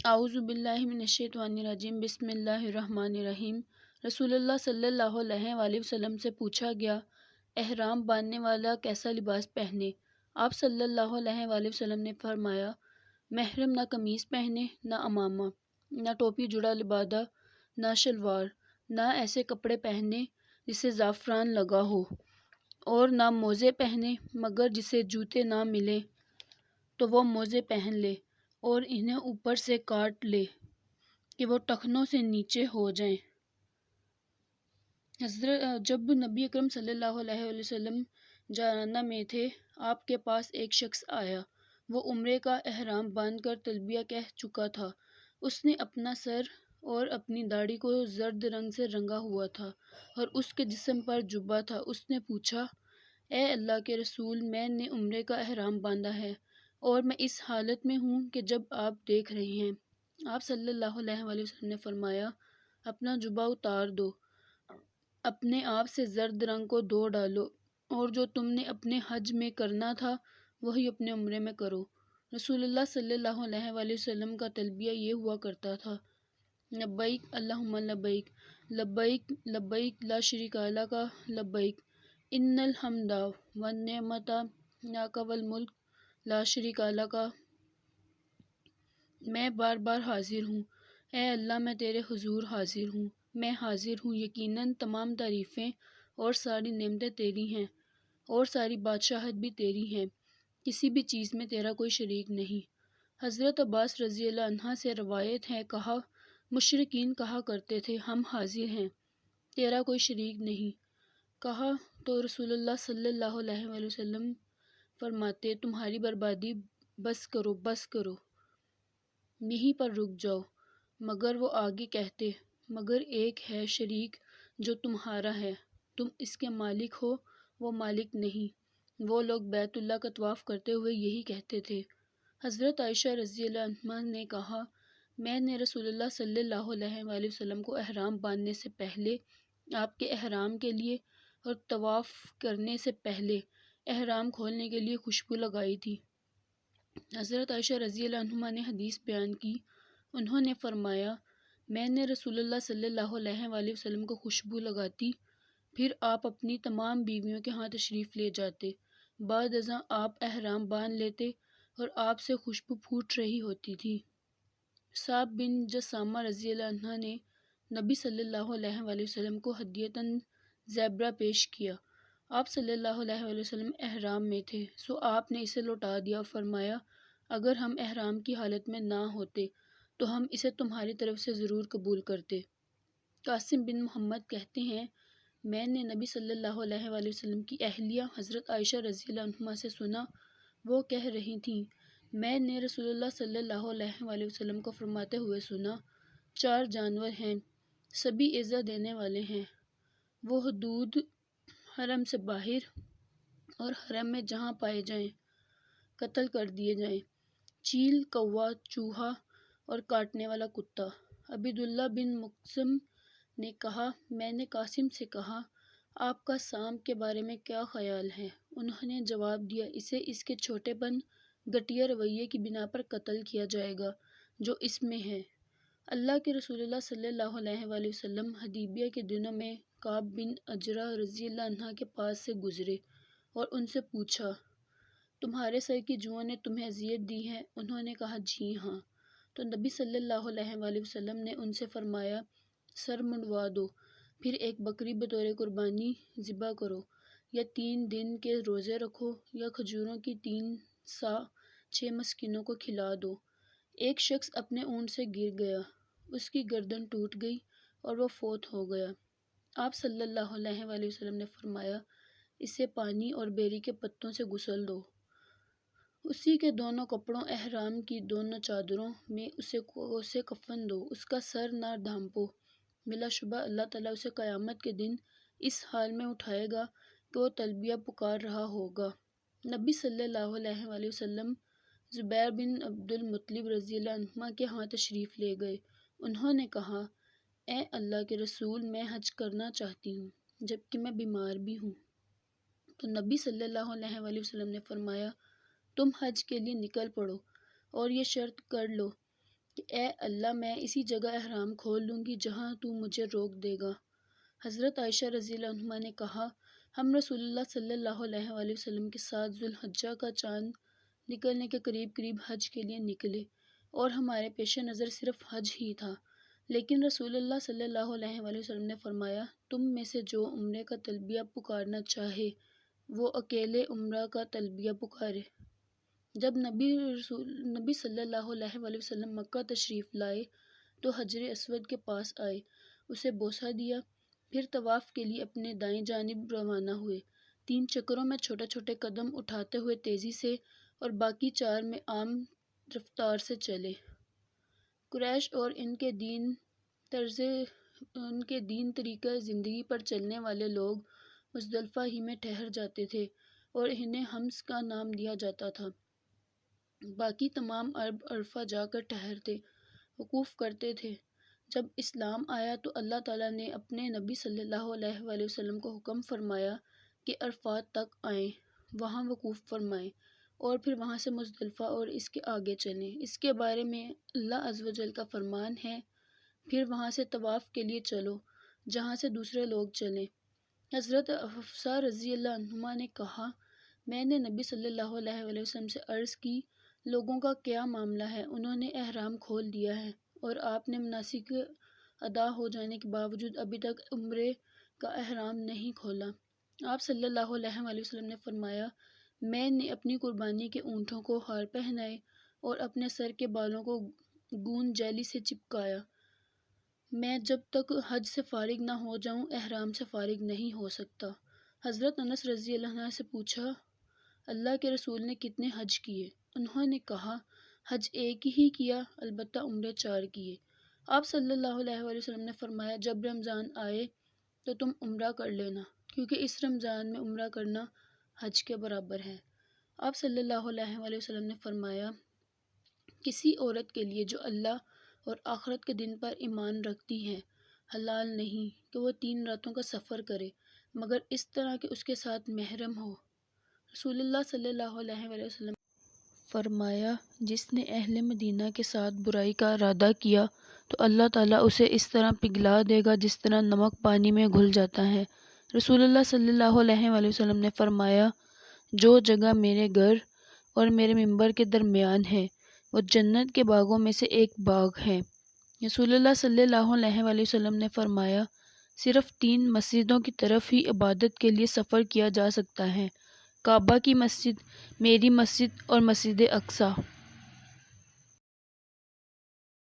اعوذ باللہ من الشیطان الرجیم بسم اللہ الرحمن الرحیم۔ رسول اللہ صلی اللہ علیہ وآلہ وسلم سے پوچھا گیا، احرام باندھنے والا کیسا لباس پہنے؟ آپ صلی اللہ علیہ وآلہ وسلم نے فرمایا، محرم نہ قمیص پہنے، نہ عمامہ، نہ ٹوپی جڑا لبادہ، نہ شلوار، نہ ایسے کپڑے پہنے جسے زعفران لگا ہو، اور نہ موزے پہنے مگر جسے جوتے نہ ملے تو وہ موزے پہن لے اور انہیں اوپر سے کاٹ لے کہ وہ ٹخنوں سے نیچے ہو جائیں۔ جب نبی اکرم صلی اللہ علیہ وآلہ وسلم جارانہ میں تھے، آپ کے پاس ایک شخص آیا۔ وہ عمرے کا احرام باندھ کر تلبیہ کہہ چکا تھا۔ اس نے اپنا سر اور اپنی داڑھی کو زرد رنگ سے رنگا ہوا تھا اور اس کے جسم پر جبہ تھا۔ اس نے پوچھا، اے اللہ کے رسول، میں نے عمرے کا احرام باندھا ہے اور میں اس حالت میں ہوں کہ جب آپ دیکھ رہے ہیں۔ آپ صلی اللہ علیہ وآلہ وسلم نے فرمایا، اپنا جبہ اتار دو، اپنے آپ سے زرد رنگ کو دھو ڈالو، اور جو تم نے اپنے حج میں کرنا تھا وہی اپنے عمرے میں کرو۔ رسول اللہ صلی اللہ علیہ وآلہ وسلم کا تلبیہ یہ ہوا کرتا تھا، لبیک اللہم لبیک، لبیک لبیک لا شریک لک لبیک، ان الحمد والنعمت لک والملک لا شریک لک۔ میں بار بار حاضر ہوں، اے اللہ میں تیرے حضور حاضر ہوں، میں حاضر ہوں، یقیناً تمام تعریفیں اور ساری نعمتیں تیری ہیں اور ساری بادشاہت بھی تیری ہے، کسی بھی چیز میں تیرا کوئی شریک نہیں۔ حضرت عباس رضی اللہ عنہ سے روایت ہے، کہا، مشرکین کہا کرتے تھے، ہم حاضر ہیں، تیرا کوئی شریک نہیں۔ کہا تو رسول اللہ صلی اللہ علیہ وآلہ وسلم فرماتے، تمہاری بربادی، بس کرو بس کرو، یہیں پر رک جاؤ۔ مگر وہ آگے کہتے، مگر ایک ہے شریک جو تمہارا ہے، تم اس کے مالک ہو، وہ مالک نہیں۔ وہ لوگ بیت اللہ کا طواف کرتے ہوئے یہی کہتے تھے۔ حضرت عائشہ رضی اللہ عنہا نے کہا، میں نے رسول اللہ صلی اللہ علیہ وآلہ وسلم کو احرام باندھنے سے پہلے، آپ کے احرام کے لیے اور طواف کرنے سے پہلے احرام کھولنے کے لیے خوشبو لگائی تھی۔ حضرت عائشہ رضی اللہ عنہا نے حدیث بیان کی، انہوں نے فرمایا، میں نے رسول اللہ صلی اللہ علیہ وآلہ وسلم کو خوشبو لگاتی، پھر آپ اپنی تمام بیویوں کے ہاں تشریف لے جاتے، بعد ازاں آپ احرام باندھ لیتے اور آپ سے خوشبو پھوٹ رہی ہوتی تھی۔ صعب بن جسامہ رضی اللہ عنہ نے نبی صلی اللہ علیہ وآلہ وسلم کو ہدیۃً زیبرہ پیش کیا۔ آپ صلی اللہ علیہ وآلہ وسلم احرام میں تھے، سو آپ نے اسے لوٹا دیا اور فرمایا، اگر ہم احرام کی حالت میں نہ ہوتے تو ہم اسے تمہاری طرف سے ضرور قبول کرتے۔ قاسم بن محمد کہتے ہیں، میں نے نبی صلی اللہ علیہ وآلہ وسلم کی اہلیہ حضرت عائشہ رضی اللہ عنہا سے سنا، وہ کہہ رہی تھیں، میں نے رسول اللہ صلی اللہ علیہ وآلہ وسلم کو فرماتے ہوئے سنا، 4 جانور ہیں، سبھی ایذا دینے والے ہیں، وہ حدود حرم سے باہر اور حرم میں جہاں پائے جائیں قتل کر دیے جائیں، چیل، کوا، چوہا اور کاٹنے والا کتا۔ عبیداللہ بن مقسم نے کہا، میں نے قاسم سے کہا، آپ کا سام کے بارے میں کیا خیال ہے؟ انہوں نے جواب دیا، اسے اس کے چھوٹے پن، گھٹیا رویے کی بنا پر قتل کیا جائے گا جو اس میں ہے۔ اللہ کے رسول اللہ صلی اللہ علیہ وآلہ وسلم حدیبیہ کے دنوں میں کعب بن عجرہ رضی اللہ عنہ کے پاس سے گزرے اور ان سے پوچھا، تمہارے سر کی جوؤں نے تمہیں اذیت دی ہے؟ انہوں نے کہا، جی ہاں۔ تو نبی صلی اللہ علیہ وآلہ وسلم نے ان سے فرمایا، سر منڈوا دو، پھر ایک بکری بطور قربانی ذبح کرو، یا 3 دن کے روزے رکھو، یا کھجوروں کی 3 صاع 6 مسکینوں کو کھلا دو۔ ایک شخص اپنے اونٹ سے گر گیا، اس کی گردن ٹوٹ گئی اور وہ فوت ہو گیا۔ آپ صلی اللہ علیہ وآلہ وسلم نے فرمایا، اسے پانی اور بیری کے پتوں سے غسل دو، اسی کے دونوں کپڑوں احرام کی دونوں چادروں میں اسے کفن دو، اس کا سر نہ ڈھانپو، بلا شبہ اللہ تعالیٰ اسے قیامت کے دن اس حال میں اٹھائے گا کہ وہ تلبیہ پکار رہا ہوگا۔ نبی صلی اللہ علیہ وآلہ وسلم زبیر بن عبد المطلب رضی اللہ عنہ کے ہاں تشریف لے گئے۔ انہوں نے کہا، اے اللہ کے رسول، میں حج کرنا چاہتی ہوں جبکہ میں بیمار بھی ہوں۔ تو نبی صلی اللہ علیہ وآلہ وسلم نے فرمایا، تم حج کے لیے نکل پڑو اور یہ شرط کر لو کہ اے اللہ میں اسی جگہ احرام کھول لوں گی جہاں تو مجھے روک دے گا۔ حضرت عائشہ رضی اللہ عنہا نے کہا، ہم رسول اللہ صلی اللہ علیہ وآلہ وسلم کے ساتھ ذوالحجہ کا چاند نکلنے کے قریب حج کے لیے نکلے اور ہمارے پیش نظر صرف حج ہی تھا، لیکن رسول اللہ صلی اللہ علیہ وآلہ وسلم نے فرمایا، تم میں سے جو عمرے کا تلبیہ پکارنا چاہے وہ اکیلے عمرہ کا تلبیہ پکارے۔ جب نبی صلی اللہ علیہ وآلہ وسلم مکہ تشریف لائے تو حجر اسود کے پاس آئے، اسے بوسہ دیا، پھر طواف کے لیے اپنے دائیں جانب روانہ ہوئے۔ 3 چکروں میں چھوٹے چھوٹے قدم اٹھاتے ہوئے تیزی سے اور باقی 4 میں عام رفتار سے چلے۔ قریش اور ان کے دین طریقہ زندگی پر چلنے والے لوگ مزدلفہ ہی میں ٹھہر جاتے تھے اور انہیں حمص کا نام دیا جاتا تھا۔ باقی تمام عرب عرفہ جا کر ٹھہرتے، وقوف کرتے تھے۔ جب اسلام آیا تو اللہ تعالیٰ نے اپنے نبی صلی اللہ علیہ وآلہ وسلم کو حکم فرمایا کہ عرفات تک آئیں، وہاں وقوف فرمائیں اور پھر وہاں سے مزدلفہ اور اس کے آگے چلیں۔ اس کے بارے میں اللہ عز و جل کا فرمان ہے، پھر وہاں سے طواف کے لیے چلو جہاں سے دوسرے لوگ چلیں۔ حضرت حفصہ رضی اللہ عنہا نے کہا، میں نے نبی صلی اللہ علیہ وآلہ وسلم سے عرض کی، لوگوں کا کیا معاملہ ہے؟ انہوں نے احرام کھول دیا ہے اور آپ نے مناسک ادا ہو جانے کے باوجود ابھی تک عمرے کا احرام نہیں کھولا۔ آپ صلی اللہ علیہ وآلہ وسلم نے فرمایا، میں نے اپنی قربانی کے اونٹوں کو ہار پہنائے اور اپنے سر کے بالوں کو گون جیلی سے چپکایا۔ میں جب تک حج سے فارغ نہ ہو جاؤں احرام سے فارغ نہیں ہو سکتا۔ حضرت انس رضی اللہ عنہ سے پوچھا، اللہ کے رسول نے کتنے حج کیے؟ انہوں نے کہا، حج ایک ہی کیا، البتہ عمرے 4 کیے۔ آپ صلی اللہ علیہ وآلہ وسلم نے فرمایا، جب رمضان آئے تو تم عمرہ کر لینا، کیونکہ اس رمضان میں عمرہ کرنا حج کے برابر ہے۔ آپ صلی اللہ علیہ وآلہ وسلم نے فرمایا، کسی عورت کے لیے جو اللہ اور آخرت کے دن پر ایمان رکھتی ہے حلال نہیں کہ وہ 3 راتوں کا سفر کرے مگر اس طرح کہ اس کے ساتھ محرم ہو۔ رسول اللہ صلی اللہ علیہ وآلہ وسلم فرمایا، جس نے اہل مدینہ کے ساتھ برائی کا ارادہ کیا تو اللہ تعالیٰ اسے اس طرح پگھلا دے گا جس طرح نمک پانی میں گھل جاتا ہے۔ رسول اللہ صلی اللہ علیہ وآلہ وسلم نے فرمایا، جو جگہ میرے گھر اور میرے ممبر کے درمیان ہے وہ جنت کے باغوں میں سے ایک باغ ہے۔ رسول اللہ صلی اللہ علیہ وآلہ وسلم نے فرمایا، صرف 3 مسجدوں کی طرف ہی عبادت کے لیے سفر کیا جا سکتا ہے، کعبہ کی مسجد، میری مسجد اور مسجد اقصیٰ۔